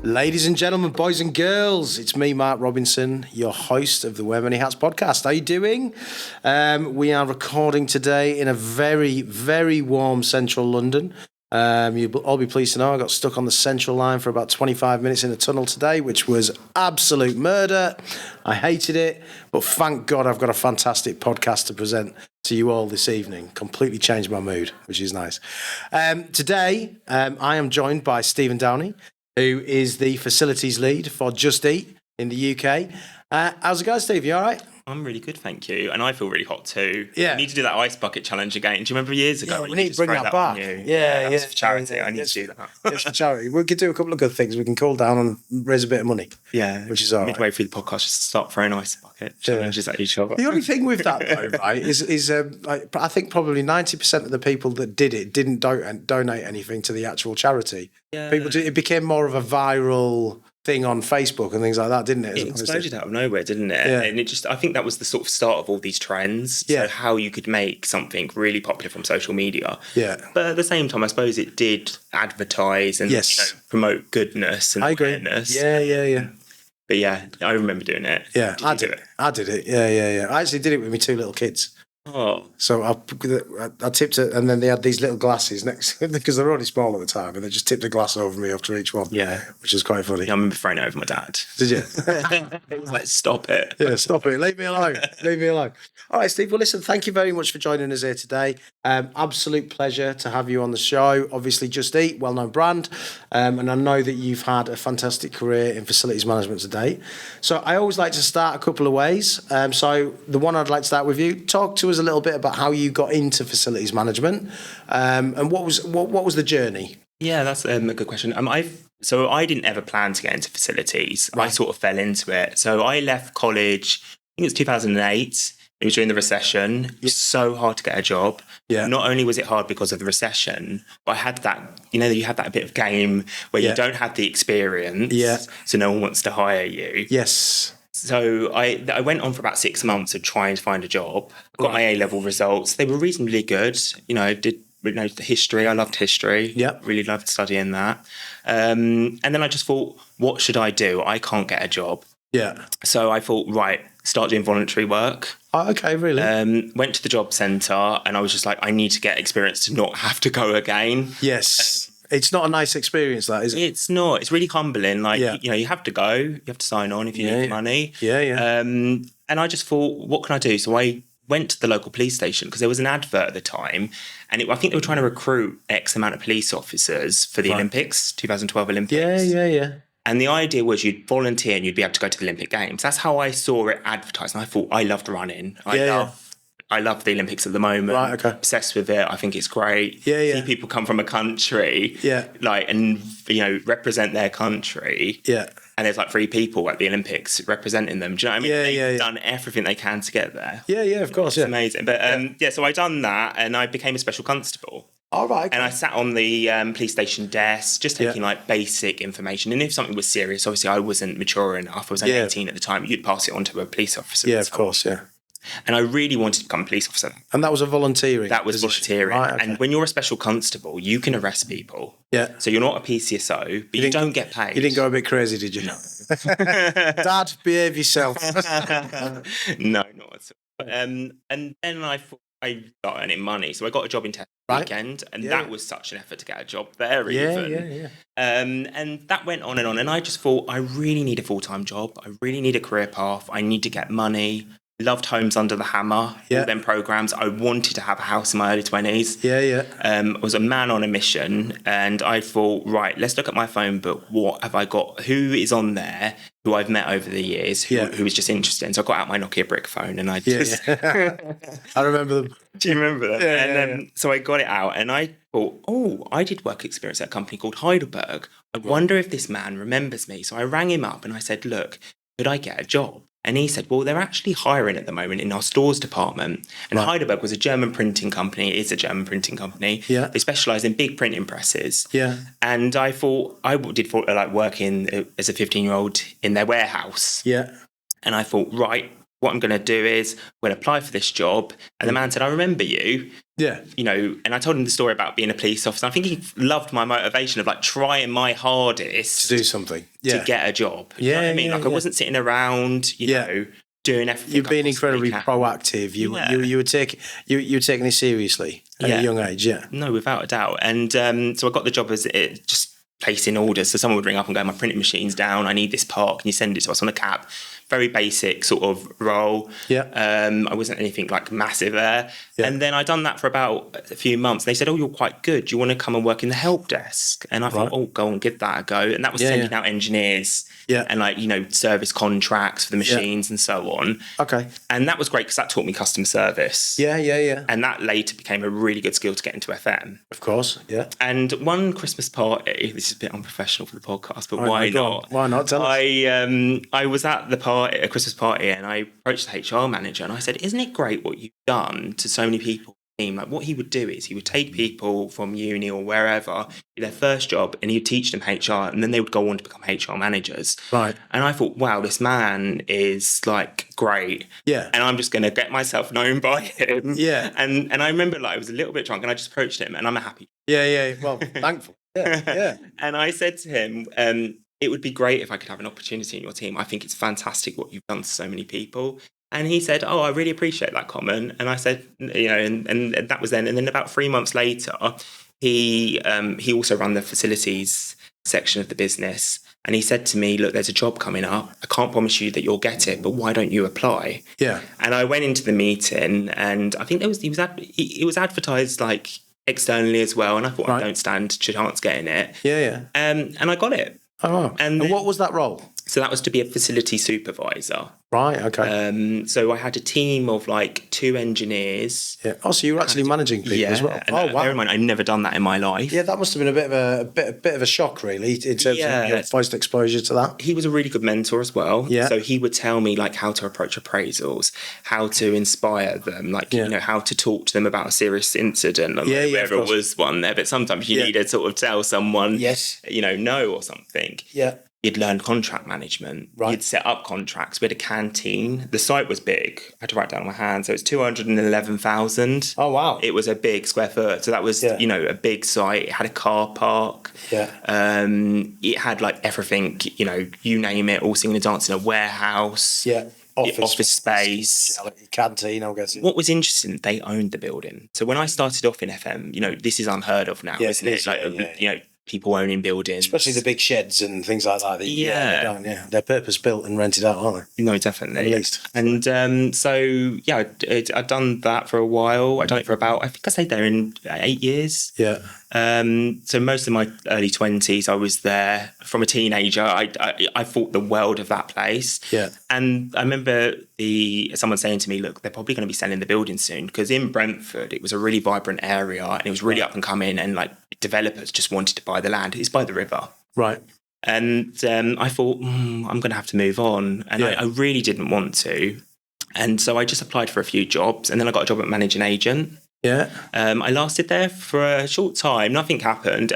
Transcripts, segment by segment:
Ladies and gentlemen, boys and girls, it's me, Mark Robinson, your host of the Wear Many Hats podcast. How are you doing? We are recording today in a very, very warm central London. You'll all be pleased to know I got stuck on the central line for about 25 minutes in a tunnel today, which was absolute murder. I hated it, but thank God I've got a fantastic podcast to present to you all this evening. Completely changed my mood, which is nice. Today, I am joined by Steven Downie, who is the facilities lead for Just Eat in the UK. How's it going, Steve? You all right? I'm really good, thank you. And I feel really hot too. Yeah. We need to do that ice bucket challenge again. Do you remember years ago? Yeah, we need to bring that back. Yeah, That's for charity. I need to do that. It's for charity. We could do a couple of good things. We can cool down and raise a bit of money. Yeah. Which is all right. Midway through the podcast, just start throwing ice bucket challenges at each other. The only thing with that, though, right, is I think probably 90% of the people that did it didn't donate anything to the actual charity. Yeah. It became more of a viral thing on Facebook and things like that, didn't it? It exploded out of nowhere, didn't it? Yeah. And I think that was the sort of start of all these trends. So how you could make something really popular from social media. Yeah. But at the same time, I suppose it did advertise and promote goodness and awareness. Yeah. But yeah, I remember doing it. Yeah, I did it. Yeah. I actually did it with my two little kids. Oh. So I tipped it, and then they had these little glasses next because they're only small at the time, and they just tipped a glass over me after each one. Yeah, which is quite funny. Yeah, I remember throwing it over my dad. Did you? It was like, stop it. Yeah, stop it. Leave me alone. Leave me alone. All right, Steve. Well, listen, thank you very much for joining us here today. Absolute pleasure to have you on the show. Obviously, Just Eat, well-known brand, and I know that you've had a fantastic career in facilities management to date. So I always like to start a couple of ways. So the one I'd like to start with you. Talk to us a little bit about how you got into facilities management, and what was the journey? Yeah, that's a good question. So I didn't ever plan to get into facilities. Right. I sort of fell into it. So I left college, I think it was 2008. It was during the recession. It was so hard to get a job. Yeah. Not only was it hard because of the recession, but I had that, you had that bit of game where you don't have the experience. Yeah. So no one wants to hire you. Yes. So I went on for about 6 months to try and find a job. Got my A-level results. They were reasonably good. I did the history. I loved history. Yeah. Really loved studying that. And then I just thought, what should I do? I can't get a job. Yeah. So I thought, right, start doing voluntary work. Oh, okay, really? Went to the job centre and I was just like, I need to get experience to not have to go again. Yes. It's not a nice experience, that, is it? It's not. It's really humbling. You have to go. You have to sign on if you need money. Yeah. And I just thought, what can I do? So I went to the local police station because there was an advert at the time. And I think they were trying to recruit X amount of police officers for the Olympics, 2012 Olympics. Yeah. And the idea was you'd volunteer and you'd be able to go to the Olympic Games. That's how I saw it advertised. And I thought, I loved running. I love the Olympics at the moment. Right, okay. Obsessed with it. I think it's great. Yeah. See people come from a country. Yeah. And represent their country. Yeah. And there's 3 people at the Olympics representing them. Do you know what I mean? They've done everything they can to get there. Yeah, of course. It's amazing. But so I done that and I became a special constable. All right. Okay. And I sat on the police station desk, just taking basic information. And if something was serious, obviously I wasn't mature enough. I was only 18 at the time. You'd pass it on to a police officer. Yeah, of course. Yeah. And I really wanted to become a police officer. And that was a volunteering? That was volunteering. Right, okay. And when you're a special constable, you can arrest people. Yeah. So you're not a PCSO, but you don't get paid. You didn't go a bit crazy, did you? No. Dad, behave yourself. No, not at all. And then I thought I started earning money. So I got a job in Tesco weekend, and that was such an effort to get a job there even. Yeah. And that went on. And I just thought, I really need a full-time job. I really need a career path. I need to get money. Loved Homes Under the Hammer, all them programs. I wanted to have a house in my early 20s. Yeah. I was a man on a mission, and I thought, right, let's look at my phone book. What have I got? Who is on there who I've met over the years who was just interested? So I got out my Nokia brick phone and I just... I remember them. Do you remember that? Yeah, so I got it out and I thought, I did work experience at a company called Heidelberg. I wonder if this man remembers me. So I rang him up and I said, look, could I get a job? And he said, well, they're actually hiring at the moment in our stores department. And Heidelberg was a German printing company. It is a German printing company. Yeah. They specialise in big printing presses. Yeah. And I thought, I did like working as a 15-year-old in their warehouse. Yeah. And I thought, right, what I'm going to do is I'm going to apply for this job. And the man said, I remember you. Yeah. You know, and I told him the story about being a police officer. I think he loved my motivation of like trying my hardest to do something. to get a job. Yeah. You know what I mean? Like I wasn't sitting around, you know, doing everything. You've been incredibly proactive. You were taking it seriously at a young age. Yeah. No, without a doubt. And so I got the job as just placing orders. So someone would ring up and go, my printing machine's down. I need this part. Can you send it to us on a cab? Very basic sort of role. Yeah. I wasn't anything like massive there. Yeah. And then I'd done that for about a few months. They said, oh, you're quite good. Do you want to come and work in the help desk? And I thought, oh, go and give that a go. And that was sending out engineers and like, you know, service contracts for the machines and so on. Okay. And that was great because that taught me customer service. Yeah. And that later became a really good skill to get into FM. Of course, yeah. And one Christmas party, this is a bit unprofessional for the podcast, but why not? Why not? Tell us. I was at the party, a Christmas party, and I approached the HR manager and I said, isn't it great what you've done to so many people? Like what he would do is he would take people from uni or wherever, their first job, and he'd teach them HR, and then they would go on to become HR managers. Right. And I thought, wow, this man is like great. Yeah. And I'm just going to get myself known by him. Yeah. And I remember like I was a little bit drunk and I just approached him and I'm happy. Yeah. Well, thankful. Yeah. And I said to him, it would be great if I could have an opportunity in your team. I think it's fantastic what you've done to so many people. And he said, oh, I really appreciate that comment. And I said, you know, and that was then. And then about 3 months later, he also ran the facilities section of the business. And he said to me, look, there's a job coming up. I can't promise you that you'll get it, but why don't you apply? Yeah. And I went into the meeting and I think it was advertised like externally as well. And I thought, I don't stand a chance getting it. Yeah. And I got it. Oh, and what was that role? So that was to be a facility supervisor. Right, okay. So I had a team of like 2 engineers. Yeah. Oh, so you were actually managing people as well. And oh, wow. Bear in mind, I'd never done that in my life. Yeah, that must have been a bit of a shock, really, in terms of your first exposure to that. He was a really good mentor as well. Yeah. So he would tell me like how to approach appraisals, how to inspire them, like you know how to talk to them about a serious incident, and whether it was one there. But sometimes you need to sort of tell someone, you know, no or something. Yeah. You'd learn contract management. Right. You'd set up contracts. We had a canteen. The site was big. I had to write down on my hand. So it's 211,000. Oh, wow. It was a big square foot. So that was, you know, a big site. It had a car park. Yeah. It had like everything, you know, you name it, all singing and dancing, a warehouse. Yeah. Office space. Canteen, I'm guessing. What was interesting, they owned the building. So when I started off in FM, you know, this is unheard of now, isn't it? Like, you know, people owning buildings. Especially the big sheds and things like that. They're purpose-built and rented out, aren't they? No, definitely. At least. And so, yeah, I'd done that for a while. I'd done it for about, I think I stayed there in 8 years. Yeah. So most of my early 20s, I was there. From a teenager, I thought the world of that place. Yeah. And I remember someone saying to me, look, they're probably going to be selling the building soon, because in Brentford, it was a really vibrant area and it was really up and coming, and like developers just wanted to buy the land. It's by the river. Right. And I thought, I'm going to have to move on. And I really didn't want to. And so I just applied for a few jobs, and then I got a job at managing agent. Yeah. I lasted there for a short time. Nothing happened.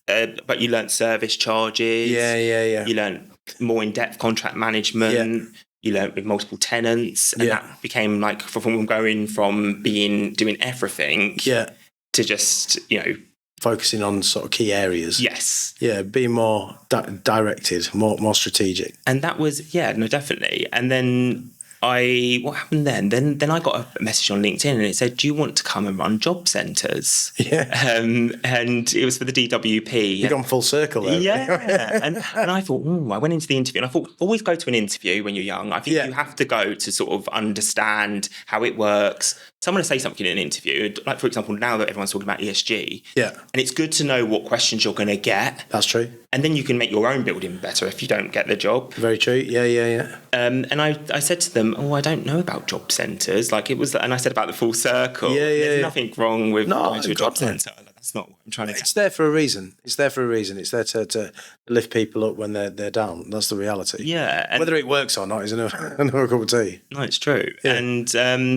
But you learnt service charges. Yeah. You learnt more in-depth contract management. Yeah. You learnt with multiple tenants. And that became like from going from doing everything to just, you know, focusing on sort of key areas. Yes. Yeah, being more directed, more strategic. And that was, definitely. And then what happened then? Then I got a message on LinkedIn and it said, do you want to come and run job centres? Yeah. And it was for the DWP. You've gone full circle there. Yeah. and I thought, I went into the interview and I thought, always go to an interview when you're young. I think you have to go to sort of understand how it works. Someone to say something in an interview, like for example, now that everyone's talking about ESG, and it's good to know what questions you're going to get. That's true. And then you can make your own building better if you don't get the job. Very true. Yeah. And I said to them, I don't know about job centres. Like it was, and I said about the full circle. Yeah. There's nothing wrong with going to a job centre. That's not what I'm trying to get. It's there for a reason. It's there to lift people up when they're down. That's the reality. Yeah. Whether it works or not is another cup of tea. No, it's true. Yeah. And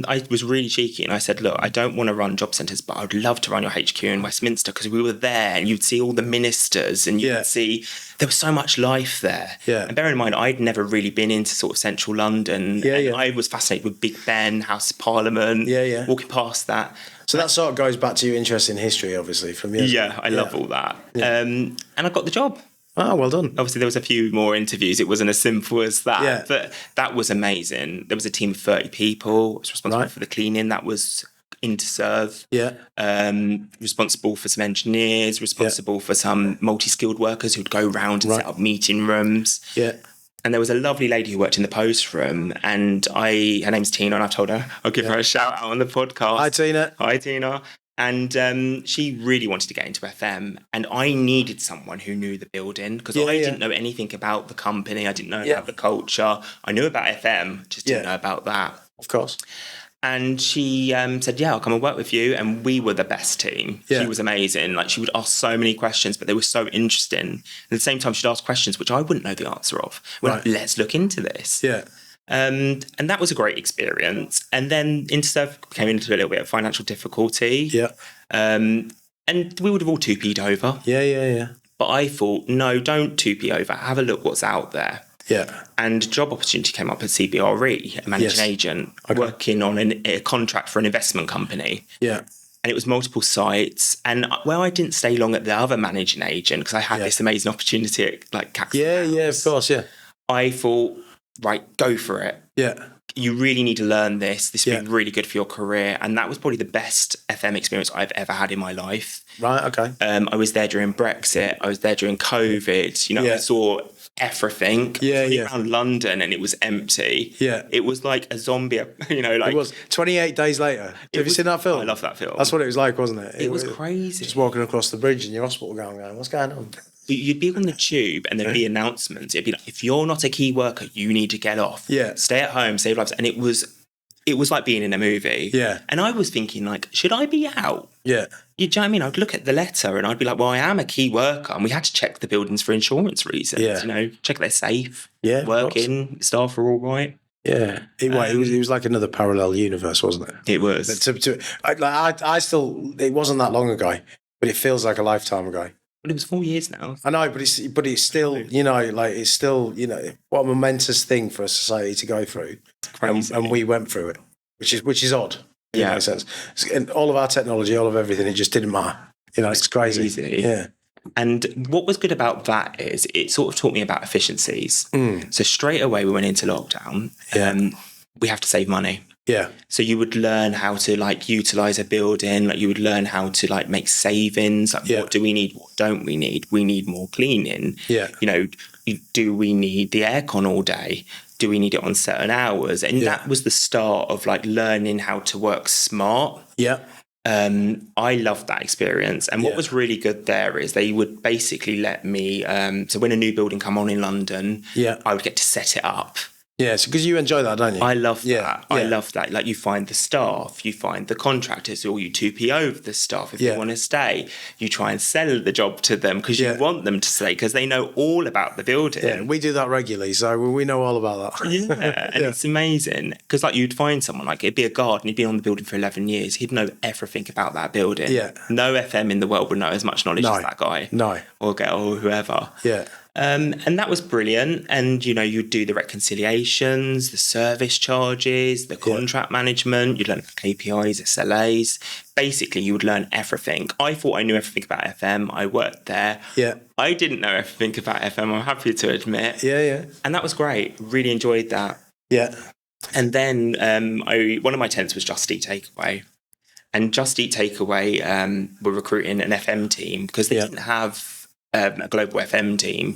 I was really cheeky and I said, look, I don't want to run job centres, but I would love to run your HQ in Westminster, because we were there and you'd see all the ministers and you'd see there was so much life there. Yeah. And bear in mind, I'd never really been into sort of central London. I was fascinated with Big Ben, House of Parliament, walking past that. So that sort of goes back to your interest in history, obviously, from years ago. I love all that. And I got the job. Oh, well done. Obviously, there was a few more interviews. It wasn't as simple as that, but that was amazing. There was a team of 30 people. I was responsible for the cleaning. That was Interserve. Responsible for some engineers, responsible for some multi-skilled workers who'd go around and set up meeting rooms. And there was a lovely lady who worked in the post room, and her name's Tina, and I've told her I'll give her a shout out on the podcast. Hi, Tina. And she really wanted to get into FM, and I needed someone who knew the building, because I didn't know anything about the company. I didn't know about the culture. I knew about FM, just didn't know about that. Of course. And she said, I'll come and work with you. And we were the best team. She was amazing. Like, she would ask so many questions, but they were so interesting. At the same time, she'd ask questions which I wouldn't know the answer of. We're like, let's look into this. And that was a great experience. And then Interserve came into a little bit of financial difficulty. And we would have all 2P'd over. But I thought, no, don't 2P over. Have a look what's out there. And a job opportunity came up at CBRE, a managing agent, working on a contract for an investment company. And it was multiple sites. And I didn't stay long at the other managing agent, because I had this amazing opportunity at like Caxton House. Of course, I thought, right, go for it. You really need to learn this. This would be really good for your career. And that was probably the best FM experience I've ever had in my life. I was there during Brexit. I was there during COVID. I saw everything around London, and it was empty. It was like a zombie, it was 28 Days Later. Have you seen that film? I love that film. That's what it was like, wasn't it? It was crazy. Just walking across the bridge in your hospital going, what's going on? You'd be on the tube, and there'd be announcements. It'd be like, if you're not a key worker, you need to get off. Stay at home, save lives. And it was like being in a movie. And I was thinking, like, should I be out? You know what I mean? I'd look at the letter and I'd be like, well, I am a key worker, and we had to check the buildings for insurance reasons. Check they're safe, working, staff are all right. It was like another parallel universe, wasn't it? It was. I still, it wasn't that long ago, but it feels like a lifetime ago. But it was 4 years now. I know, but it's still, it's still, what a momentous thing for a society to go through. And we went through it, which is odd. In a sense. And all of our technology, all of everything, it just didn't matter. It's crazy. And what was good about that is it sort of taught me about efficiencies. So straight away we went into lockdown. We have to save money. So you would learn how to utilize a building. You would learn how to make savings. What do we need? What don't we need? We need more cleaning. Do we need the aircon all day? Do we need it on certain hours? And that was the start of learning how to work smart. I loved that experience. And what was really good there is they would basically let me, so when a new building come on in London, I would get to set it up. Because you enjoy that, don't you? I love that. I love that. You find the staff, you find the contractors, or you 2P over the staff if they want to stay. You try and sell the job to them because you want them to stay, because they know all about the building. We do that regularly, so we know all about that. And it's amazing because you'd find someone it'd be a guard, and he'd been on the building for 11 years. He'd know everything about that building. No FM in the world would know as much knowledge as that guy. Or girl or whoever. And that was brilliant. And, you'd do the reconciliations, the service charges, the contract management. You'd learn KPIs, SLAs. Basically, you would learn everything. I thought I knew everything about FM. I worked there. I didn't know everything about FM, I'm happy to admit. And that was great. Really enjoyed that. And then one of my tenants was Just Eat Takeaway. And Just Eat Takeaway were recruiting an FM team because they didn't have a global FM team.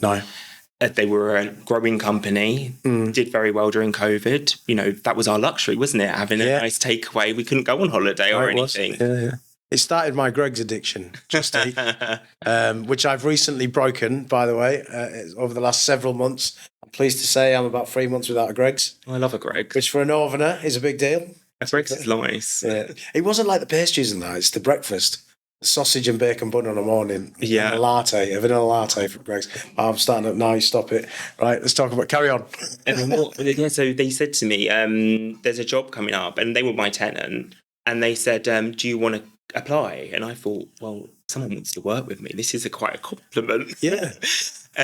They were a growing company, did very well during COVID. That was our luxury, wasn't it? Having a nice takeaway. We couldn't go on holiday or anything. It started my Greggs addiction, Just Eat, which I've recently broken, by the way, over the last several months. I'm pleased to say I'm about 3 months without a Greggs. I love a Greggs. Which for a Northerner is a big deal. A Greggs is nice. It wasn't like the pastries and that, it's the breakfast. Sausage and bacon bun on a morning. And a latte, a vanilla latte from Greggs. I'm starting to, now stop it. Right, let's talk about, carry on. So they said to me, there's a job coming up, and they were my tenant, and they said, do you want to apply? And I thought, well, someone wants to work with me. This is quite a compliment. Well,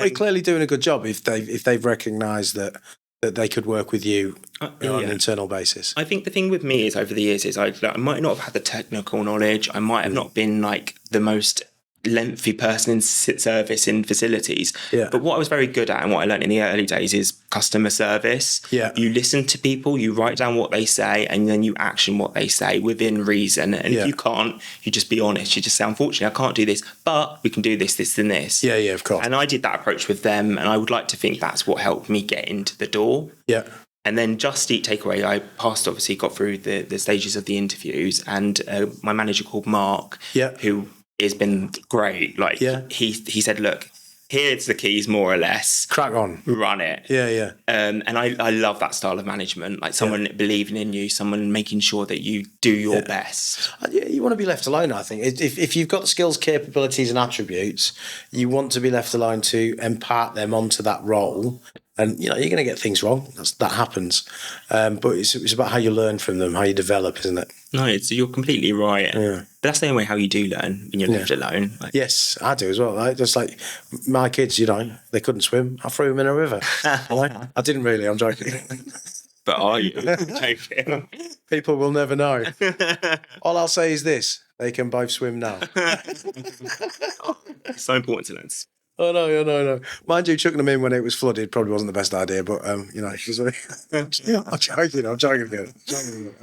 you're clearly doing a good job if they've recognised that that they could work with you on an internal basis? I think the thing with me is over the years is I might not have had the technical knowledge. I might have not been like the most lengthy person in service in facilities. Yeah. But what I was very good at and what I learned in the early days is customer service. Yeah. You listen to people, you write down what they say, and then you action what they say within reason. And if you can't, you just be honest. You just say, unfortunately, I can't do this, but we can do this, this, and this. Yeah, of course. And I did that approach with them, and I would like to think that's what helped me get into the door. Yeah. And then Just Eat Takeaway, I passed, obviously, got through the stages of the interviews, and my manager called Mark, who has been great. Like he said, look, here's the keys, more or less. Crack on. Run it. Yeah. And I love that style of management, like someone believing in you, someone making sure that you do your best. You want to be left alone, I think. If you've got the skills, capabilities and attributes, you want to be left alone to impart them onto that role. And, you're going to get things wrong. That happens. But it's about how you learn from them, how you develop, isn't it? No, you're completely right. Yeah. But that's the only way how you do learn when you're left alone. Like, yes, I do as well. Right? Just like my kids, they couldn't swim. I threw them in a river. I didn't really, I'm joking. But are you joking? People will never know. All I'll say is this, they can both swim now. So important to learn. Oh, no. Mind you, chucking them in when it was flooded probably wasn't the best idea, but, I'm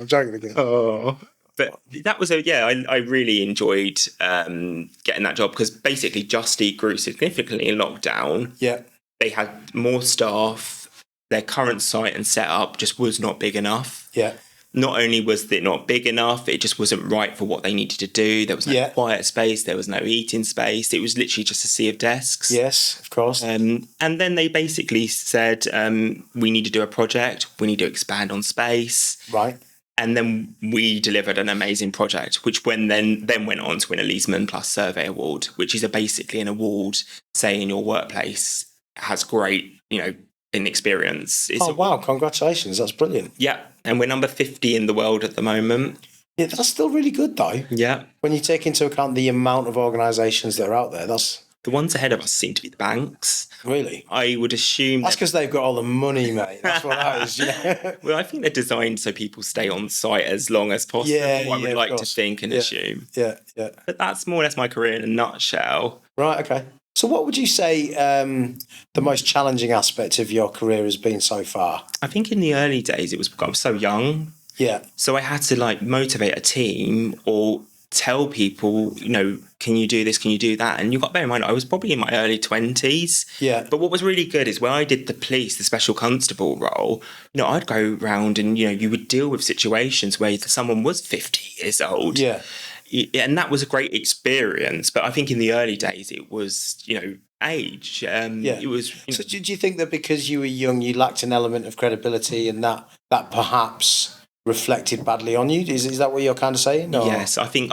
joking again. Oh, but that was I really enjoyed getting that job because basically Just Eat grew significantly in lockdown. Yeah. They had more staff. Their current site and setup just was not big enough. Yeah. Not only was it not big enough, it just wasn't right for what they needed to do. There was no quiet space. There was no eating space. It was literally just a sea of desks. Yes, of course. And then they basically said, we need to do a project. We need to expand on space. Right. And then we delivered an amazing project, which then went on to win a Leesman Plus Survey Award, which is basically an award saying your workplace has great, inexperience. Wow, congratulations. That's brilliant. Yeah. And we're number 50 in the world at the moment. Yeah, that's still really good, though. Yeah. When you take into account the amount of organisations that are out there, that's... The ones ahead of us seem to be the banks. Really? I would assume... That's because they've got all the money, mate. That's what that is, Well, I think they're designed so people stay on site as long as possible. I would like to think and assume. Yeah. But that's more or less my career in a nutshell. Right, okay. So what would you say the most challenging aspect of your career has been so far? I think in the early days, I was so young. Yeah. So I had to motivate a team or tell people, can you do this? Can you do that? And you've got to bear in mind, I was probably in my early 20s. Yeah. But what was really good is when I did the police, the special constable role, I'd go around and, you would deal with situations where someone was 50 years old. Yeah. And that was a great experience. But I think in the early days, it was, age. It was. So do you think that because you were young, you lacked an element of credibility and that perhaps reflected badly on you? Is that what you're kind of saying? Or? Yes, I think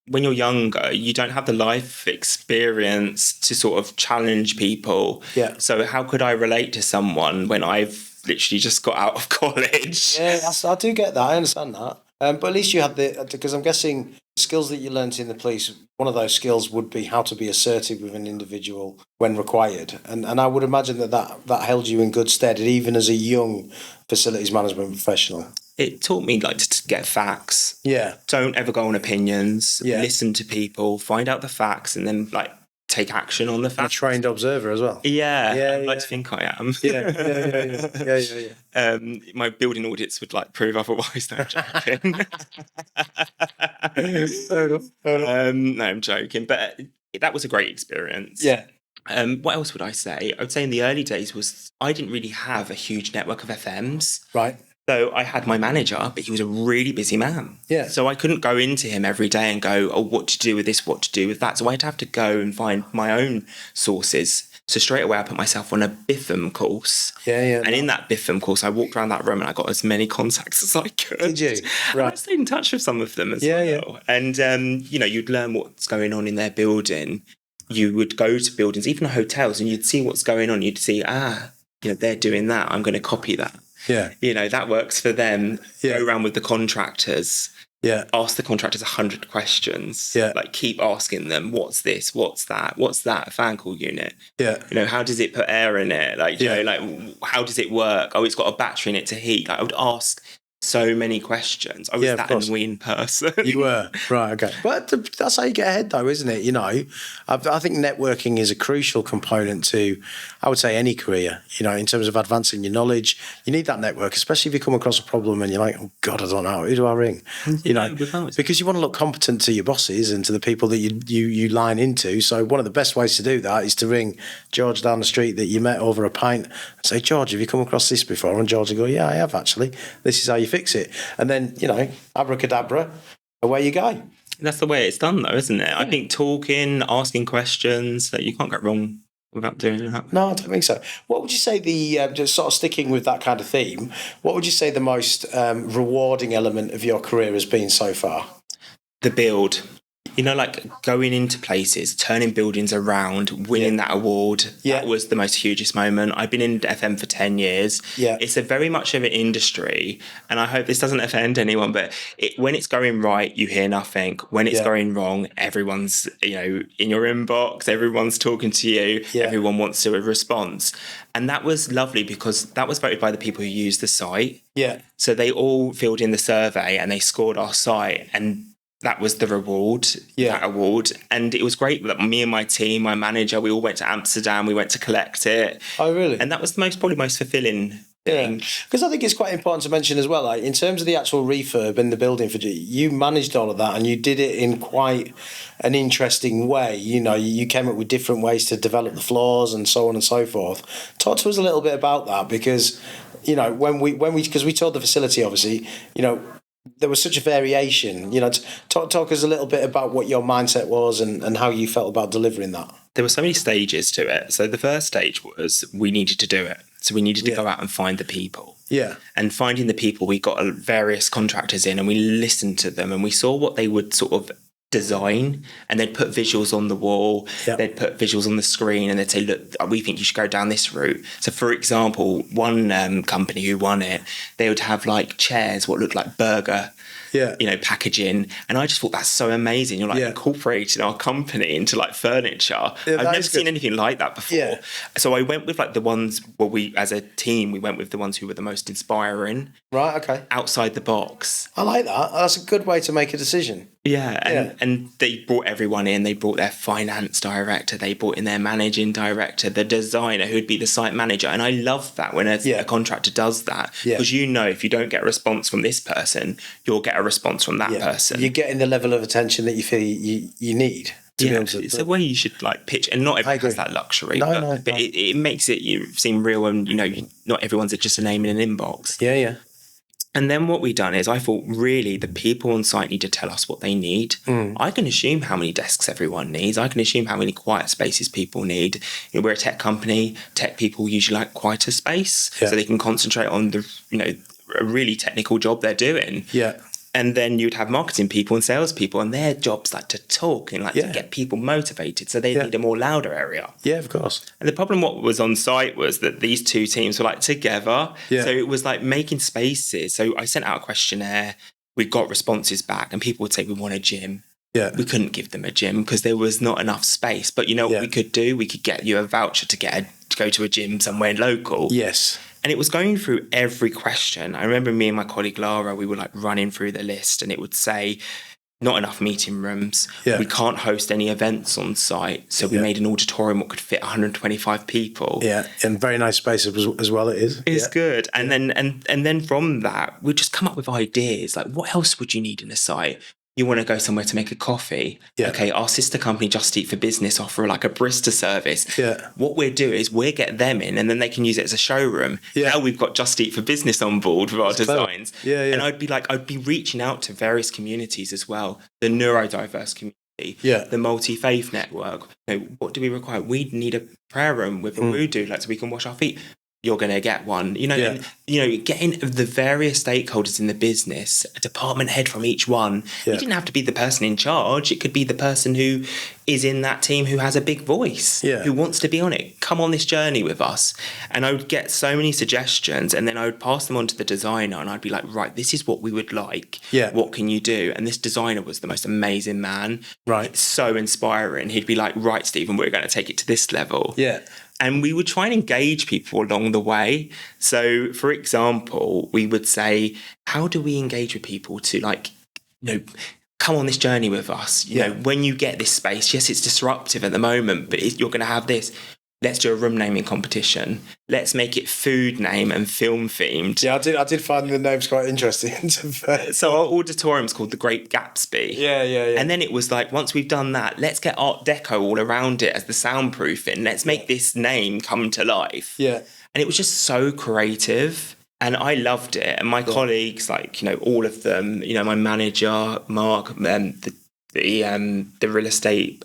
when you're younger, you don't have the life experience to sort of challenge people. Yeah. So how could I relate to someone when I've literally just got out of college? Yeah, I do get that. I understand that. But at least you had because I'm guessing the skills that you learnt in the police, one of those skills would be how to be assertive with an individual when required. And I would imagine that held you in good stead, even as a young facilities management professional. It taught me to get facts. Yeah. Don't ever go on opinions. Yeah. Listen to people, find out the facts, and then take action on the facts. A trained observer as well. Yeah. I'd like to think I am. Yeah. My building audits would prove otherwise. No, I'm joking. No, I'm joking. But that was a great experience. Yeah. What else would I say? I would say in the early days I didn't really have a huge network of FMs. Right. So I had my manager, but he was a really busy man. Yeah. So I couldn't go into him every day and go, what to do with this, what to do with that. So I'd have to go and find my own sources. So straight away I put myself on a BIFM course. Yeah. And in that BIFM course, I walked around that room and I got as many contacts as I could. Did you? Right. And I stayed in touch with some of them as well. Yeah. And, you'd learn what's going on in their building. You would go to buildings, even hotels, and you'd see what's going on. You'd see, they're doing that. I'm going to copy that. Yeah. That works for them. Yeah. Go around with the contractors. Yeah. Ask the contractors 100 questions. Yeah. Like keep asking them, what's this? What's that? What's that? A fan call unit. Yeah. You know, how does it put air in it? Like, you know, like how does it work? Oh, it's got a battery in it to heat. Like, I would ask so many questions. I was that annoying person. You were, right, okay. But that's how you get ahead though, isn't it? You know, I think networking is a crucial component to, I would say, any career, you know, in terms of advancing your knowledge. You need that network, especially if you come across a problem and you're like, oh God, I don't know, who do I ring? You know, because you want to look competent to your bosses and to the people that you line into. So one of the best ways to do that is to ring George down the street that you met over a pint and say, George, have you come across this before? And George will go, yeah, I have actually. This is how you fix it. And then, you know, abracadabra, away you go. That's the way it's done though, isn't it? Yeah. I think talking, asking questions, that you can't get wrong without doing that. No, I don't think so. What would you say just sort of sticking with that kind of theme, what would you say the most rewarding element of your career has been so far? The build. You know, like going into places, turning buildings around, winning that award. Yeah. That was the most hugest moment. I've been in FM for 10 years. Yeah. It's a very much of an industry. And I hope this doesn't offend anyone, but when it's going right, you hear nothing. When it's going wrong, everyone's, you know, in your inbox, everyone's talking to you. Yeah. Everyone wants a response. And that was lovely because that was voted by the people who used the site. Yeah. So they all filled in the survey and they scored our site, and that was the reward, that award. And it was great that me and my team, my manager, we all went to Amsterdam, we went to collect it. Oh, really? And that was probably most fulfilling thing. Because I think it's quite important to mention as well, like in terms of the actual refurb in the building for you managed all of that and you did it in quite an interesting way. You know, you came up with different ways to develop the floors and so on and so forth. Talk to us a little bit about that because, you know, because we toured the facility, obviously, you know, there was such a variation. You know, talk us a little bit about what your mindset was and how you felt about delivering that. There were so many stages to it. So the first stage was we needed to do it. So we needed to go out and find the people. Yeah. And finding the people, we got various contractors in and we listened to them and we saw what they would sort of design, and they'd put visuals on the wall, they'd put visuals on the screen, and they'd say, look, we think you should go down this route. So for example, one company who won it, they would have like chairs what looked like burger packaging, and I just thought that's so amazing. You're like incorporating our company into like furniture. I've never seen anything like that before. So I went with like the ones, we as a team, we went with the ones who were the most inspiring. Right, okay. Outside the box. I like that. That's a good way to make a decision. And they brought everyone in. They brought their finance director, they brought in their managing director, the designer who'd be the site manager. And I love that when a contractor does that, because you know if you don't get a response from this person, you'll get a response from that person. You're getting the level of attention that you feel you need. It's a way you should like pitch, and not everyone has that luxury. But it makes it seem real, and you know, not everyone's just a name in an inbox. Yeah. And then what we done is I thought, really, the people on site need to tell us what they need. I can assume how many desks everyone needs. I can assume how many quiet spaces people need. You know, we're a tech company. Tech people usually like quieter space, so they can concentrate on the, you know, a really technical job they're doing. Yeah. And then you'd have marketing people and sales people, and their job's like to talk and like to get people motivated. So they need a more louder area. Yeah, of course. And the problem what was on site was that these two teams were like together. Yeah. So it was like making spaces. So I sent out a questionnaire. We got responses back, and people would say, we want a gym. Yeah. We couldn't give them a gym because there was not enough space. But you know what we could do? We could get you a voucher to go to a gym somewhere local. Yes. And it was going through every question. I remember me and my colleague Lara, we were like running through the list, and it would say, not enough meeting rooms. Yeah. We can't host any events on site. So we made an auditorium that could fit 125 people. Yeah, and very nice space as well it is. It's good. And then from that, we just come up with ideas. Like, what else would you need in a site? You want to go somewhere to make a coffee. Yeah. Okay, our sister company, Just Eat for Business, offer like a barista service. Yeah. What we'll do is we'll get them in, and then they can use it as a showroom. Yeah. Now we've got Just Eat for Business on board with our designs. Yeah. And I'd be reaching out to various communities as well. The neurodiverse community. The multi-faith network. You know, what do we require? We need a prayer room with a wudu, like so we can wash our feet. you're going to get one, and, getting the various stakeholders in the business, a department head from each one. You didn't have to be the person in charge. It could be the person who is in that team who has a big voice, who wants to be on it. Come on this journey with us. And I would get so many suggestions, and then I would pass them on to the designer, and I'd be like, right, this is what we would like. What can you do? And this designer was the most amazing man. Right. It's so inspiring. He'd be like, right, Stephen, we're going to take it to this level. Yeah. And we would try and engage people along the way. So, for example, we would say, how do we engage with people to come on this journey with us? You know, when you get this space, yes, it's disruptive at the moment, but you're going to have this. Let's do a room naming competition. Let's make it food name and film themed. Yeah, I did find the names quite interesting. So our auditorium's called the Great Gatsby. Yeah. And then it was like, once we've done that, let's get Art Deco all around it as the soundproofing. Let's make this name come to life. Yeah. And it was just so creative. And I loved it. And my colleagues, all of them, my manager, Mark, the real estate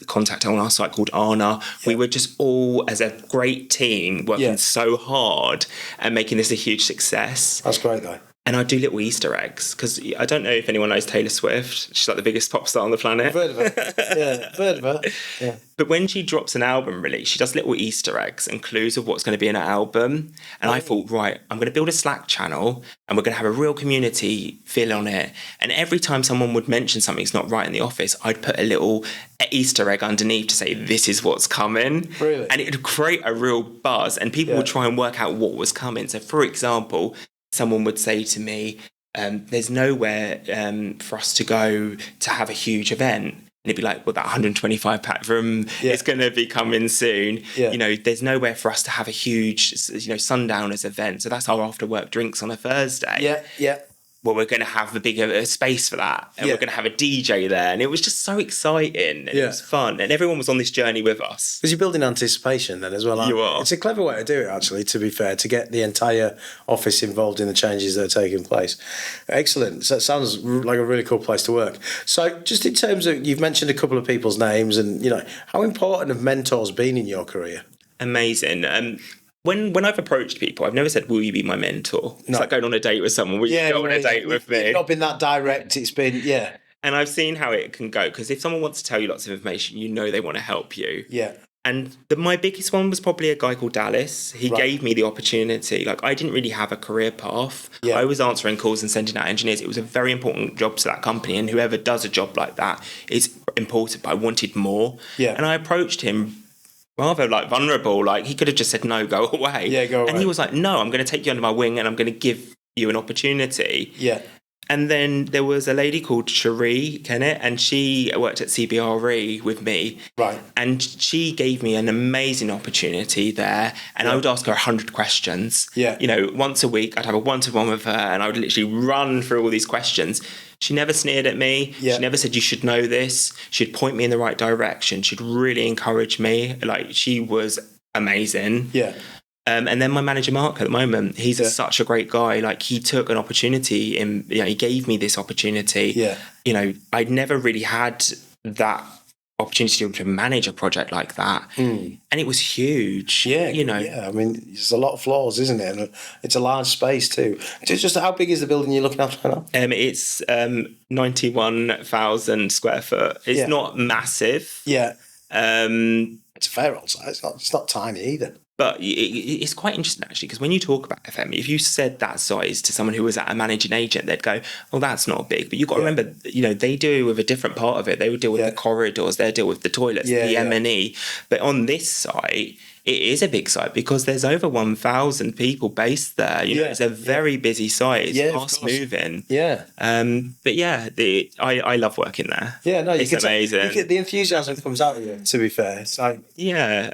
contact on our site called Anna. We were just all, as a great team, working so hard and making this a huge success. That's great, though. And I do little Easter eggs, because I don't know if anyone knows Taylor Swift. She's like the biggest pop star on the planet. I've heard of her. Yeah. But when she drops an album release, she does little Easter eggs and clues of what's going to be in her album. And I thought, right, I'm going to build a Slack channel, and we're going to have a real community feel on it. And every time someone would mention something's not right in the office, I'd put a little Easter egg underneath to say, this is what's coming. Really? And it would create a real buzz, and people would try and work out what was coming. So, for example, someone would say to me, there's nowhere for us to go to have a huge event. And it'd be like, well, that 125 pack room is going to be coming soon. Yeah. There's nowhere for us to have a huge, sundowners event. So that's our after work drinks on a Thursday. Yeah. Well, we're going to have a bigger space for that. And we're going to have a DJ there. And it was just so exciting. And it was fun. And everyone was on this journey with us. Because you're building anticipation then as well. You are. It's a clever way to do it, actually, to be fair, to get the entire office involved in the changes that are taking place. Excellent. So it sounds like a really cool place to work. So just in terms of, you've mentioned a couple of people's names, and, how important have mentors been in your career? Amazing. When I've approached people, I've never said, will you be my mentor? It's like going on a date with someone. Will you go on a date with me? It's not been that direct. It's been, And I've seen how it can go, because if someone wants to tell you lots of information, they want to help you. Yeah. And my biggest one was probably a guy called Dallas. He gave me the opportunity. I didn't really have a career path. Yeah. I was answering calls and sending out engineers. It was a very important job to that company, and whoever does a job like that is important, but I wanted more. Yeah. And I approached him rather vulnerable, he could have just said, no, go away. Yeah, go away. And he was like, no, I'm going to take you under my wing, and I'm going to give you an opportunity. Yeah. And then there was a lady called Cherie Kennett, and she worked at CBRE with me. Right. And she gave me an amazing opportunity there, and I would ask her 100 questions. Yeah. Once a week, I'd have a one-to-one with her, and I would literally run through all these questions. She never sneered at me. Yeah. She never said, you should know this. She'd point me in the right direction. She'd really encourage me. She was amazing. Yeah. And then my manager, Mark, at the moment, he's such a great guy. He took an opportunity he gave me this opportunity. Yeah. I'd never really had that opportunity to manage a project like that. And it was huge. Yeah. Yeah. I mean, there's a lot of floors, isn't it? And it's a large space too. Just how big is the building you're looking after now? It's 91,000 square foot. It's not massive. Yeah. It's a fair old size. It's not tiny either. But it's quite interesting, actually, because when you talk about FM, if you said that size to someone who was at a managing agent, they'd go, oh, that's not big. But you've got to remember, they deal with a different part of it. They would deal with the corridors, they deal with the toilets, the M&E. But on this site, it is a big site because there's over 1,000 people based there. It's a very busy site. It's fast moving. Yeah. But I love working there. Yeah, no, it's amazing. The enthusiasm comes out of you, to be fair. So,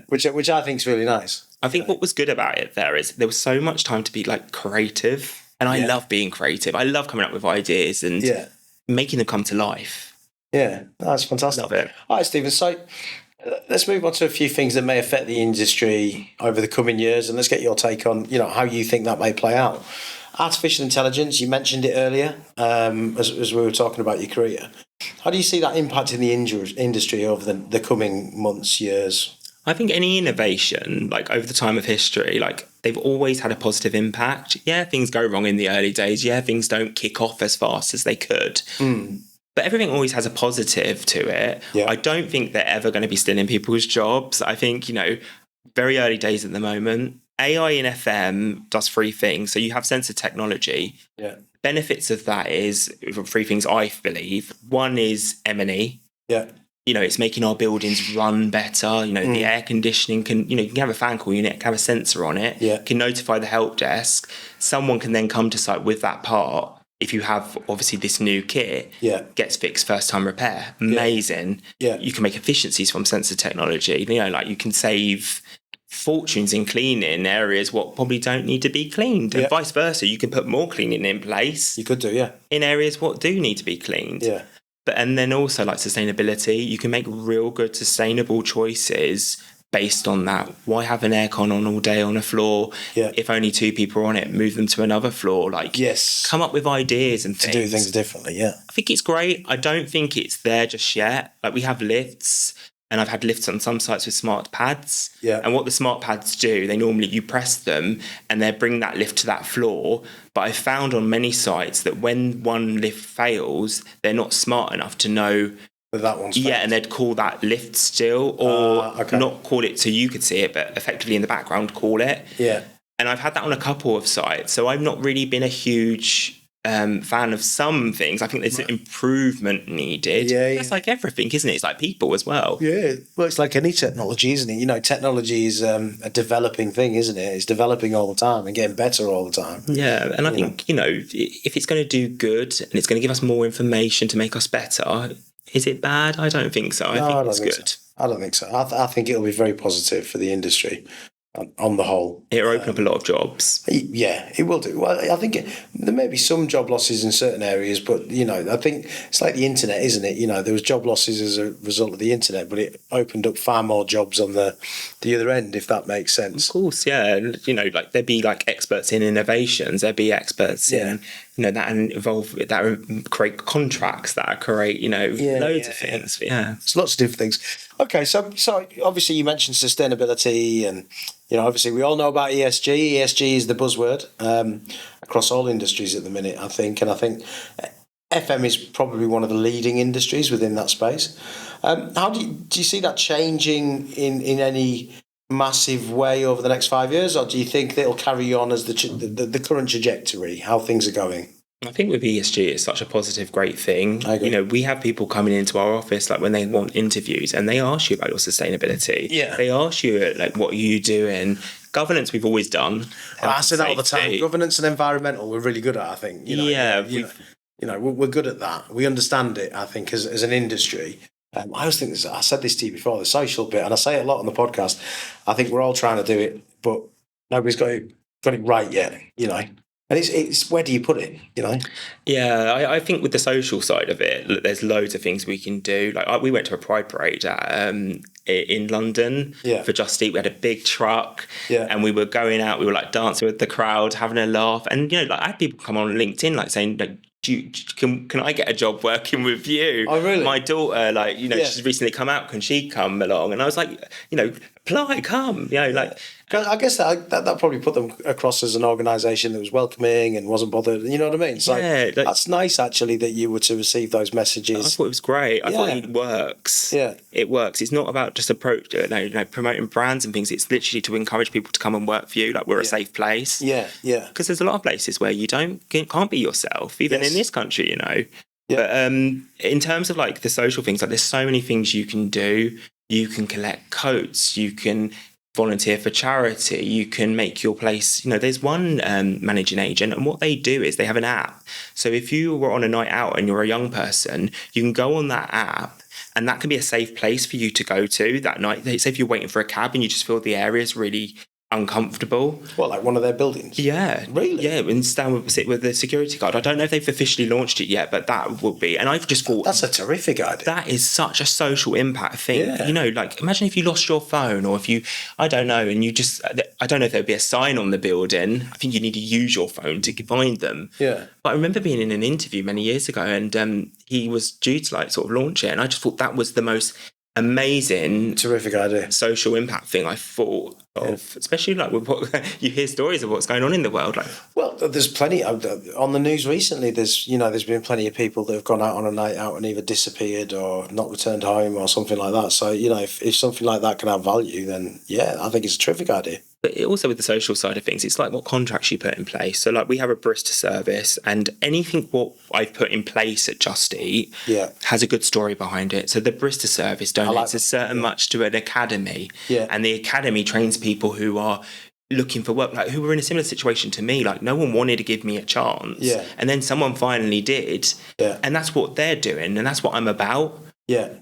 which I think is really nice. I think what was good about it there is there was so much time to be creative. And I love being creative. I love coming up with ideas and making them come to life. Yeah, that's fantastic. Love it. All right, Stephen. So let's move on to a few things that may affect the industry over the coming years, and let's get your take on, how you think that may play out. Artificial intelligence, you mentioned it earlier, as we were talking about your career. How do you see that impacting the industry over the coming months, years? I think any innovation, like over the time of history, like they've always had a positive impact. Yeah, things go wrong in the early days. Yeah, things don't kick off as fast as they could. But everything always has a positive to it. Yeah. I don't think they're ever going to be stealing people's jobs. I think, very early days at the moment. AI in FM does three things. So you have sensor technology. Yeah. Benefits of that is three things, I believe. One is M&E. Yeah. It's making our buildings run better. The air conditioning can, you can have a fan call unit, can have a sensor on it, can notify the help desk. Someone can then come to site with that part. If you have obviously this new kit, gets fixed first time repair. Amazing. Yeah. You can make efficiencies from sensor technology. You can save fortunes in cleaning areas what probably don't need to be cleaned, and vice versa. You can put more cleaning in place. You could do, in areas what do need to be cleaned. Yeah. And then also like sustainability, you can make real good sustainable choices based on that. Why have an aircon on all day on a floor? If only two people are on it, move them to another floor. Come up with ideas and things. To do things differently, I think it's great. I don't think it's there just yet. We have lifts, and I've had lifts on some sites with smart pads. And what the smart pads do, you press them and they bring that lift to that floor. But I've found on many sites that when one lift fails, they're not smart enough to know that one's and they'd call that lift still, or not call it so you could see it, but effectively in the background call it. And I've had that on a couple of sites, so I've not really been a huge fan of some things. I think there's improvement needed. That's like everything, isn't it? It's like people as well. Well, it's like any technology, isn't it? Technology is a developing thing, isn't it? It's developing all the time and getting better all the time. And I think if it's going to do good and it's going to give us more information to make us better, is it bad? I don't think so. I think it's good. I don't think so. I think it'll be very positive for the industry on the whole. It'll open up a lot of jobs. Yeah, it will do. Well, I think there may be some job losses in certain areas, but, I think it's like the internet, isn't it? There was job losses as a result of the internet, but it opened up far more jobs on the other end, if that makes sense. Of course, And, there'd be experts in innovations, there'd be experts in, that create contracts, that create, loads of things. There's lots of different things. Okay, so obviously you mentioned sustainability, and obviously we all know about ESG. ESG is the buzzword across all industries at the minute, I think, and I think FM is probably one of the leading industries within that space. How do you see that changing in any massive way over the next 5 years, or do you think that it'll carry on as the current trajectory, how things are going? I think with ESG, it's such a positive, great thing. I agree. We have people coming into our office when they want interviews, and they ask you about your sustainability. They ask you what are you doing. Governance, we've always done. I say that all the time. Governance and environmental, we're really good at. I think. We're good at that. We understand it. I think as an industry. I always think I said this to you before, the social bit, and I say it a lot on the podcast. I think we're all trying to do it, but nobody's got it right yet. And it's where do you put it, I think with the social side of it, there's loads of things we can do. We went to a Pride Parade in London for Just Eat. We had a big truck, and we were going out. We were dancing with the crowd, having a laugh, and I had people come on LinkedIn saying can I get a job working with you? Oh, really? My daughter, she's recently come out. Can she come along? And I was like, apply, come. I guess that probably put them across as an organisation that was welcoming and wasn't bothered. You know what I mean? So that's nice, actually, that you were to receive those messages. I thought it was great. I thought it works. It works. It's not about just promoting brands and things. It's literally to encourage people to come and work for you. We're a safe place. Because there's a lot of places where you can't be yourself, even in this country, But in terms of the social things, there's so many things you can do. You can collect coats. You can volunteer for charity. You can make your place. There's one managing agent, and what they do is they have an app. So if you were on a night out and you're a young person, you can go on that app, and that can be a safe place for you to go to that night. Say if you're waiting for a cab and you just feel the area is really uncomfortable. What, like one of their buildings? Yeah. Really? Yeah, and sit with the security guard. I don't know if they've officially launched it yet, but that would be. And I've just thought... That's a terrific idea. That is such a social impact thing. Yeah. Imagine if you lost your phone, or if you... I don't know, and you just... I don't know if there'd be a sign on the building. I think you need to use your phone to find them. Yeah. But I remember being in an interview many years ago, and he was due to sort of launch it, and I just thought that was the most amazing, terrific idea, social impact thing I thought of, especially like with what you hear stories of what's going on in the world. Like, well, there's plenty on the news recently. There's been plenty of people that have gone out on a night out and either disappeared or not returned home or something like that. So if something like that can have value, then yeah, I think it's a terrific idea. But also with the social side of things, it's like what contracts you put in place. So like we have a barista service, and anything what I've put in place at Just Eat has a good story behind it. So the barista service donates a certain much to an academy, and the academy trains people who are looking for work, like who were in a similar situation to me. Like no one wanted to give me a chance, and then someone finally did, and that's what they're doing, and that's what I'm about.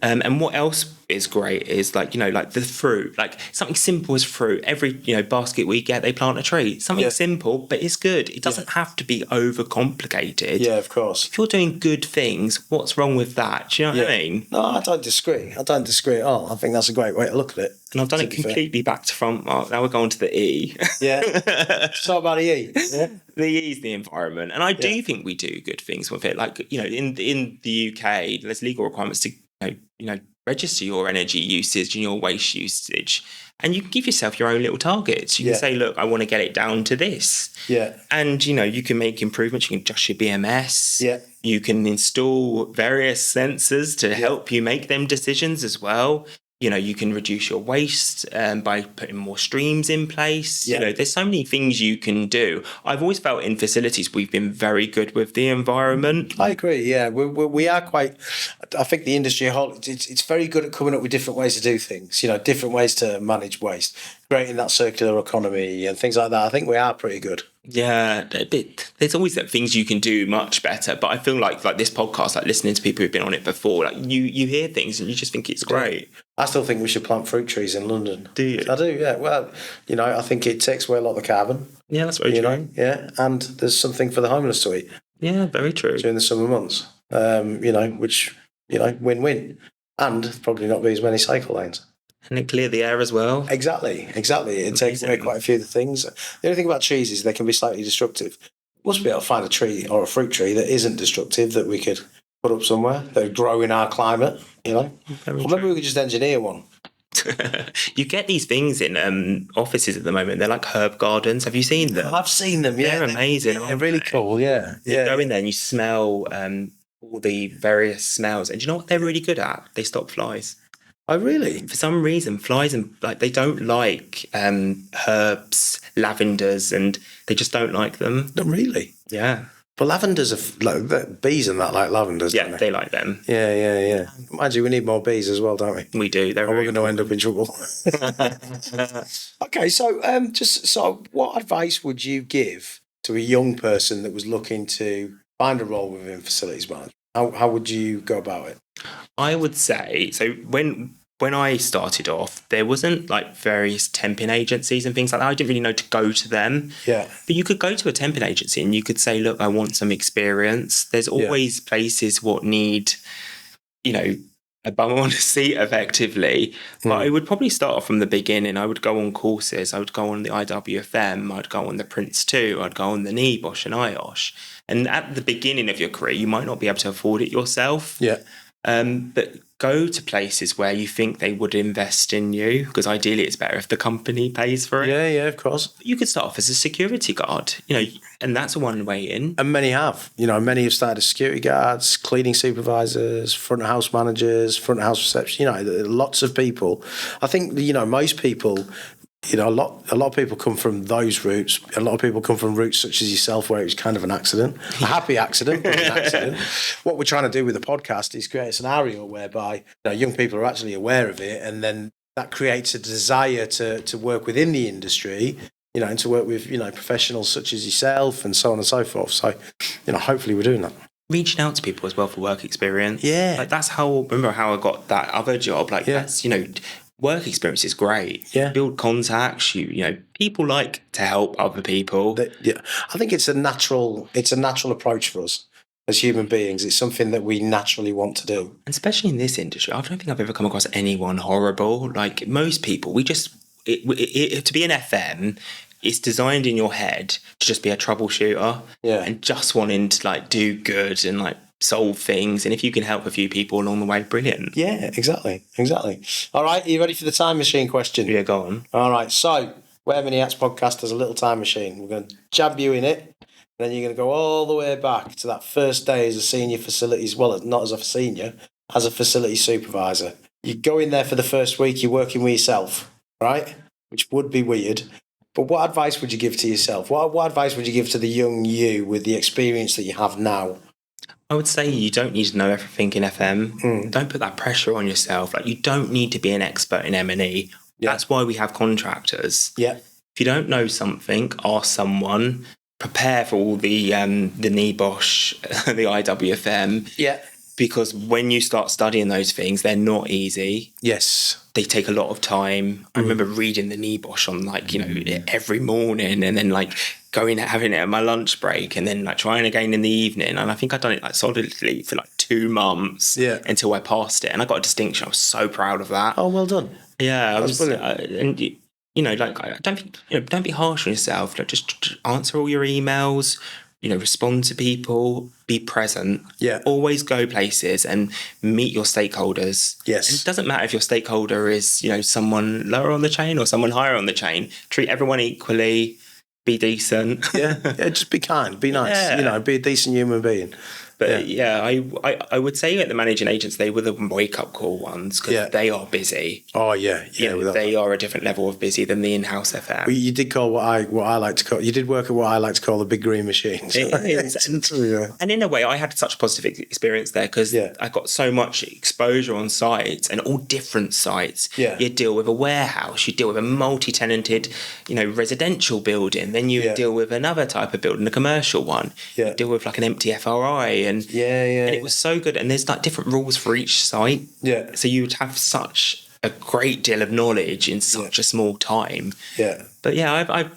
And what else is great is like the fruit, like something simple as fruit. Every basket we get, they plant a tree. Something simple, but it's good. It doesn't have to be overcomplicated. Yeah, of course. If you're doing good things, what's wrong with that? Do you know what I mean? No, I don't disagree. I don't disagree at all. I think that's a great way to look at it. And I've done it completely back to front. Now we're going to the E. Talk about the E. Yeah. The E is the environment, and I do think we do good things with it. Like in the UK, there's legal requirements to register your energy usage and your waste usage, and you can give yourself your own little targets. You can say, look, I want to get it down to this. And you can make improvements. You can adjust your BMS. You can install various sensors to help you make them decisions as well. You can reduce your waste by putting more streams in place. There's so many things you can do. I've always felt in facilities we've been very good with the environment. I agree. Yeah, we are quite. I think the industry whole it's very good at coming up with different ways to do things. Different ways to manage waste, creating that circular economy and things like that. I think we are pretty good. Yeah, there's always things you can do much better. But I feel like this podcast, like listening to people who've been on it before, like you hear things and you just think it's great. I still think we should plant fruit trees in London. Do you? I do, yeah. Well, I think it takes away a lot of the carbon. Yeah, that's very true. Yeah, and there's something for the homeless to eat. Yeah, very true. During the summer months, which, win-win. And probably not be as many cycle lanes. And it clear the air as well. Exactly. It takes away quite a few of the things. The only thing about trees is they can be slightly destructive. We must be able to find a tree or a fruit tree that isn't destructive that we could put up somewhere that grow in our climate, Or maybe we could just engineer one. You get these things in offices at the moment. They're like herb gardens. Have you seen them? I've seen them, yeah. They're amazing. They're really cool, yeah. You go in there and you smell all the various smells. And do you know what they're really good at? They stop flies. Oh, really? For some reason, flies they don't like herbs, lavenders, and they just don't like them. Not really? Yeah. But lavenders are bees and that like lavenders, don't they? They like them. Yeah. Mind you, we need more bees as well, don't we? We do. We're going to end up in trouble. Okay, so what advice would you give to a young person that was looking to find a role within facilities management? How would you go about it? I would say, so when I started off, there wasn't like various temping agencies and things like that. I didn't really know to go to them. Yeah. But you could go to a temping agency and you could say, look, I want some experience. There's always places what need, a bum on a seat effectively. But I would probably start off from the beginning. I would go on courses. I would go on the IWFM. I'd go on the Prince 2. I'd go on the NEBOSH and IOSH. And at the beginning of your career, you might not be able to afford it yourself. Yeah. But go to places where you think they would invest in you, because ideally it's better if the company pays for it. Yeah, of course. You could start off as a security guard, and that's a one way in. And many have. Many have started as security guards, cleaning supervisors, front of house managers, front of house reception. Lots of people. I think, most people. A lot of people come from those routes. A lot of people come from routes such as yourself, where it was kind of an accident, a happy accident, but an accident. What we're trying to do with the podcast is create a scenario whereby young people are actually aware of it, and then that creates a desire to work within the industry, and to work with professionals such as yourself, and so on and so forth. So, hopefully we're doing that. Reaching out to people as well for work experience. Yeah, that's how. Remember how I got that other job? That's work experience is great. Yeah. Build contacts. People like to help other people. I think it's a natural approach for us as human beings. It's something that we naturally want to do. And especially in this industry, I don't think I've ever come across anyone horrible. Like most people, to be an FM, it's designed in your head to just be a troubleshooter. Yeah. And just wanting to do good and solve things. And if you can help a few people along the way, brilliant. Yeah, exactly. All right, are you ready for the time machine question? Yeah, go on. All right, so Where Many Hats podcast has a little time machine. We're going to jab you in it, and then you're going to go all the way back to that first day as a senior facilities, well, not as a senior, as a facility supervisor. You go in there for the first week, you're working with yourself, right? Which would be weird. But what advice would you give to yourself? What advice would you give to the young you with the experience that you have now? I would say you don't need to know everything in FM. Don't put that pressure on yourself. Like, you don't need to be an expert in M&E. Yeah. That's why we have contractors. Yeah. If you don't know something, ask someone. Prepare for all the NEBOSH, the IWFM. Yeah. Because when you start studying those things, they're not easy. Yes. They take a lot of time. I remember reading the NEBOSH on, like, you know, every morning, and then like having it at my lunch break, and then like trying again in the evening. And I think I'd done it like solidly for like 2 months until I passed it. And I got a distinction. I was so proud of that. Oh, well done. Yeah. And you know, like, don't be harsh on yourself. Like, just answer all your emails. You know, respond to people, be present. Yeah. Always go places and meet your stakeholders. Yes. And it doesn't matter if your stakeholder is, you know, someone lower on the chain or someone higher on the chain. Treat everyone equally. Be decent. Yeah. Just be kind. Be nice. Yeah. You know, be a decent human being. But I would say at the managing agents, they were the wake-up call ones, because they are busy. Oh, yeah. They are a different level of busy than the in-house FM. Well, you did call what I like to call, you did work at what I like to call the big green machines. It is. And in a way, I had such a positive experience there, because I got so much exposure on sites, and all different sites. Yeah. You deal with a warehouse, you deal with a multi-tenanted, you know, residential building, then you deal with another type of building, a commercial one. You deal with like an empty FRI. And it was so good. And there's like different rules for each site. Yeah. So you would have such a great deal of knowledge in such a small time. Yeah. But yeah, I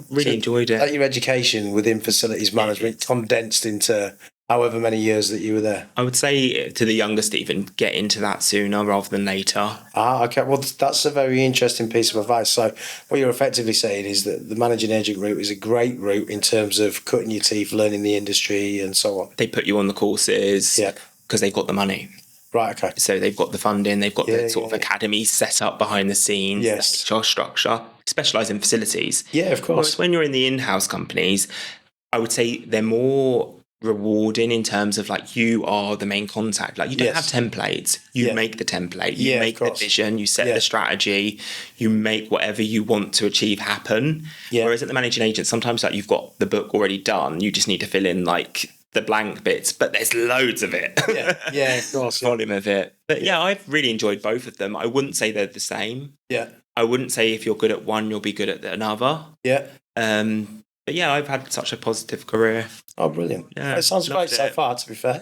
really enjoyed it. Your education within facilities management condensed into however many years that you were there. I would say to the younger Stephen, get into that sooner rather than later. Okay. Well, that's a very interesting piece of advice. So what you're effectively saying is that the managing agent route is a great route in terms of cutting your teeth, learning the industry and so on. They put you on the courses because they've got the money. Right, okay. So they've got the funding, they've got the sort of academies set up behind the scenes, HR structure, specialise in facilities. Yeah, of course. Whereas when you're in the in-house companies, I would say they're more rewarding in terms of like, you are the main contact. Like, you don't have templates. You make the template. You make the vision. You set the strategy. You make whatever you want to achieve happen. Whereas at the managing agent, sometimes like you've got the book already done. You just need to fill in like the blank bits, but there's loads of it. Of course. Volume of it. But I've really enjoyed both of them. I wouldn't say they're the same. Yeah. I wouldn't say if you're good at one, you'll be good at another. Yeah. But yeah, I've had such a positive career. Oh, brilliant. Yeah, it sounds great so far, to be fair.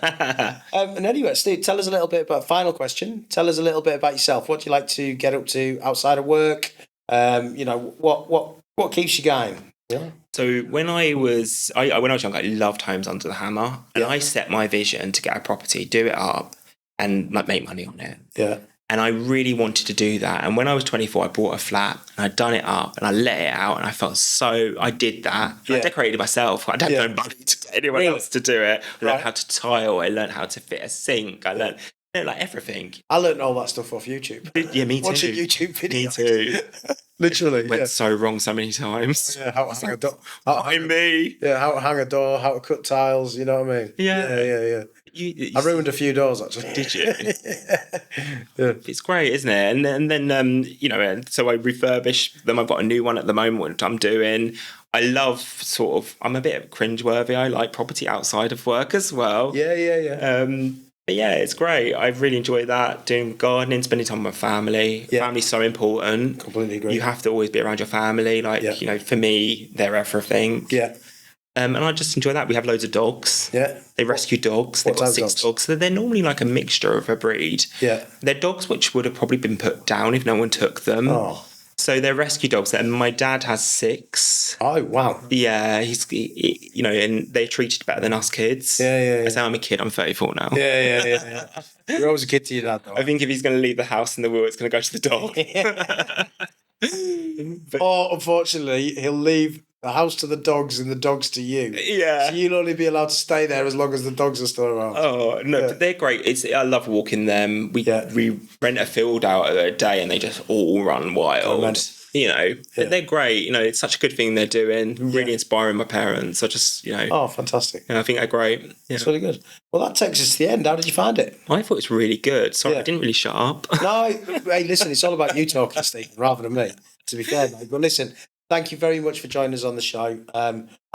And anyway, Steve, tell us a little bit about, final question, tell us a little bit about yourself. What do you like to get up to outside of work? You know, what keeps you going? Yeah. So when I was young, I loved Homes Under the Hammer. And I set my vision to get a property, do it up, and like make money on it. Yeah. And I really wanted to do that. And when I was 24, I bought a flat and I'd done it up and I let it out and I felt I did that. I decorated myself. I don't know money to get anyone else to do it. I learned how to tile. I learned how to fit a sink. I learned like everything. I learned all that stuff off YouTube. Yeah, me too. Watching YouTube videos. Me too. Literally. Went so wrong so many times. Yeah, how to hang a door. How to hang a door, how to cut tiles, you know what I mean? Yeah. I ruined a few doors, actually. Did you? It's great, isn't it? And then you know, so I refurbished them. I've got a new one at the moment, which I'm doing. I love I'm a bit cringeworthy. I like property outside of work as well. Yeah. But yeah, it's great. I really enjoy that, doing gardening, spending time with my family. Yeah. Family's so important. Completely agree. You have to always be around your family. Like, you know, for me, they're everything. Yeah. And I just enjoy that. We have loads of dogs. Yeah. They rescue dogs. They've got 6 dogs. So they're normally like a mixture of a breed. Yeah. They're dogs which would have probably been put down if no one took them. Oh. So they're rescue dogs. And my dad has 6. Oh, wow. Yeah. You know, and they're treated better than us kids. Yeah. I say I'm a kid. I'm 34 now. Yeah. You're always a kid to your dad, though. I think if he's going to leave the house in the will, it's going to go to the dog. Or, unfortunately, he'll leave The house to the dogs and the dogs to you. Yeah. So you'll only be allowed to stay there as long as the dogs are still around. Oh, no, but they're great. I love walking them. We rent a field out a day and they just all run wild. But they're great. It's such a good thing they're doing. Really inspiring my parents. I just, Oh, fantastic. I think they're great. It's really good. Well, that takes us to the end. How did you find it? I thought it was really good. Sorry, I didn't really shut up. No, hey, listen, it's all about you talking, Stephen, rather than me, to be fair, mate. But listen, thank you very much for joining us on the show.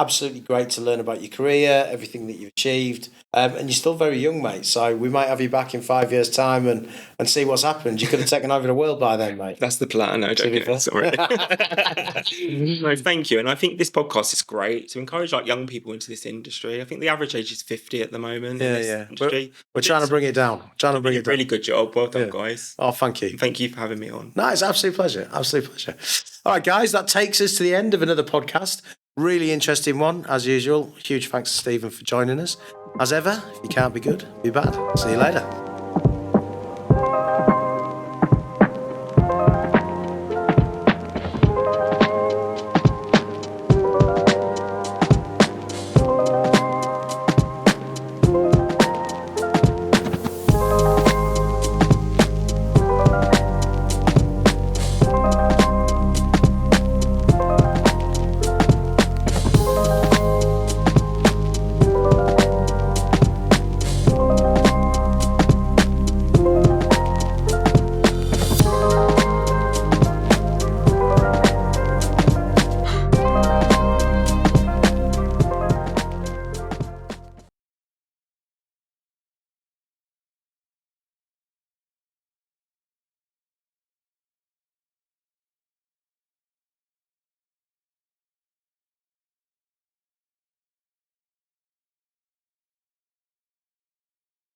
Absolutely great to learn about your career, everything that you've achieved. And you're still very young, mate. So we might have you back in 5 years' time and see what's happened. You could have taken over the world by then, mate. That's the plan. No, sorry. No, thank you. And I think this podcast is great to encourage young people into this industry. I think the average age is 50 at the moment. Industry. We're trying to bring it down. Really good job. Well done, guys. Oh, thank you. Thank you for having me on. No, it's an absolute pleasure. Absolute pleasure. All right, guys, that takes us to the end of another podcast. Really interesting one, as usual. Huge thanks to Stephen for joining us. As ever, if you can't be good, be bad. See you later.